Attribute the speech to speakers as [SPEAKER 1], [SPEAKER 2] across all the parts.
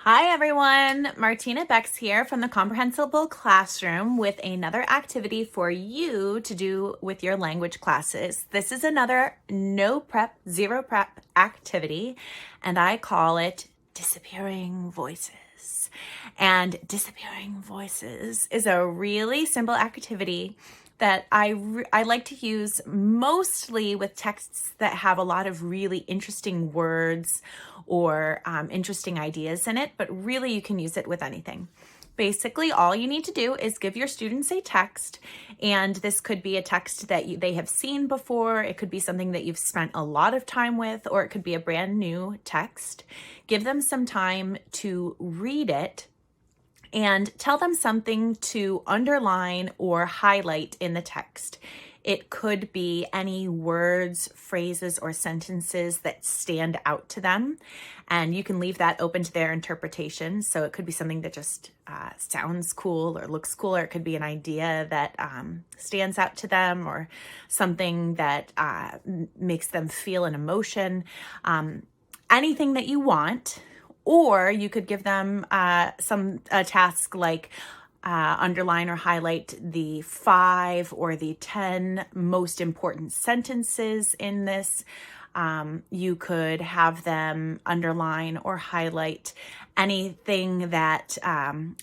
[SPEAKER 1] Hi everyone, Martina Bex here from the Comprehensible Classroom with another activity for you to do with your language classes. This is another no prep, zero prep activity, and I call it Disappearing Voices. And Disappearing Voices is a really simple activity that I like to use mostly with texts that have a lot of really interesting words or interesting ideas in it, but really you can use it with anything. Basically, all you need to do is give your students a text, and this could be a text that they have seen before. It could be something that you've spent a lot of time with, or it could be a brand new text. Give them some time to read it and tell them something to underline or highlight in the text. It could be any words, phrases, or sentences that stand out to them, and you can leave that open to their interpretation. So it could be something that just sounds cool or looks cool, or it could be an idea that stands out to them, or something that makes them feel an emotion, anything that you want. Or you could give them a task like underline or highlight the 5 or the 10 most important sentences in this. You could have them underline or highlight anything that,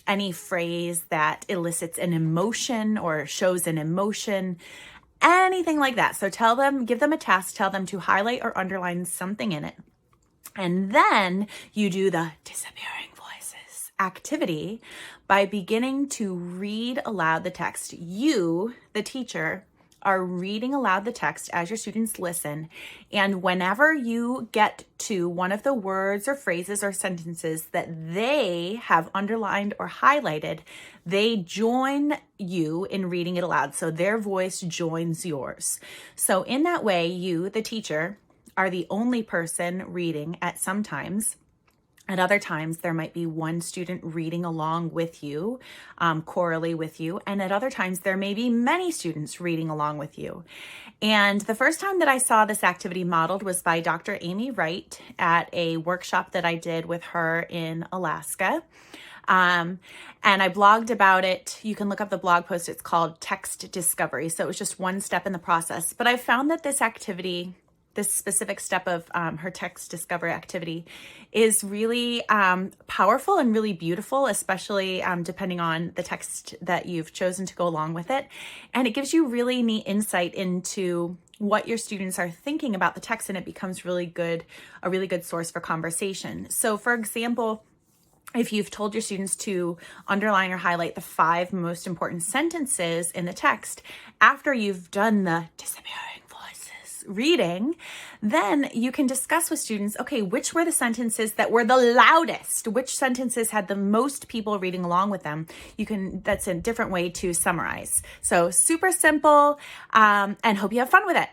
[SPEAKER 1] any phrase that elicits an emotion or shows an emotion, anything like that. So give them a task, tell them to highlight or underline something in it. And then you do the Disappearing Voices activity by beginning to read aloud the text. You, the teacher, are reading aloud the text as your students listen. And whenever you get to one of the words or phrases or sentences that they have underlined or highlighted, they join you in reading it aloud. So their voice joins yours. So in that way, you, the teacher, are the only person reading at some times. At other times, there might be one student reading along with you, chorally with you. And at other times, there may be many students reading along with you. And the first time that I saw this activity modeled was by Dr. Amy Wright at a workshop that I did with her in Alaska. And I blogged about it. You can look up the blog post. It's called Text Discovery. So it was just one step in the process. But I found that this activity, this specific step of her text discovery activity, is really powerful and really beautiful, especially depending on the text that you've chosen to go along with it. And it gives you really neat insight into what your students are thinking about the text, and it becomes a really good source for conversation. So for example, if you've told your students to underline or highlight the 5 most important sentences in the text, after you've done the Disappearing Voices reading, then you can discuss with students, okay, which were the sentences that were the loudest? Which sentences had the most people reading along with them? That's a different way to summarize. So super simple, and hope you have fun with it.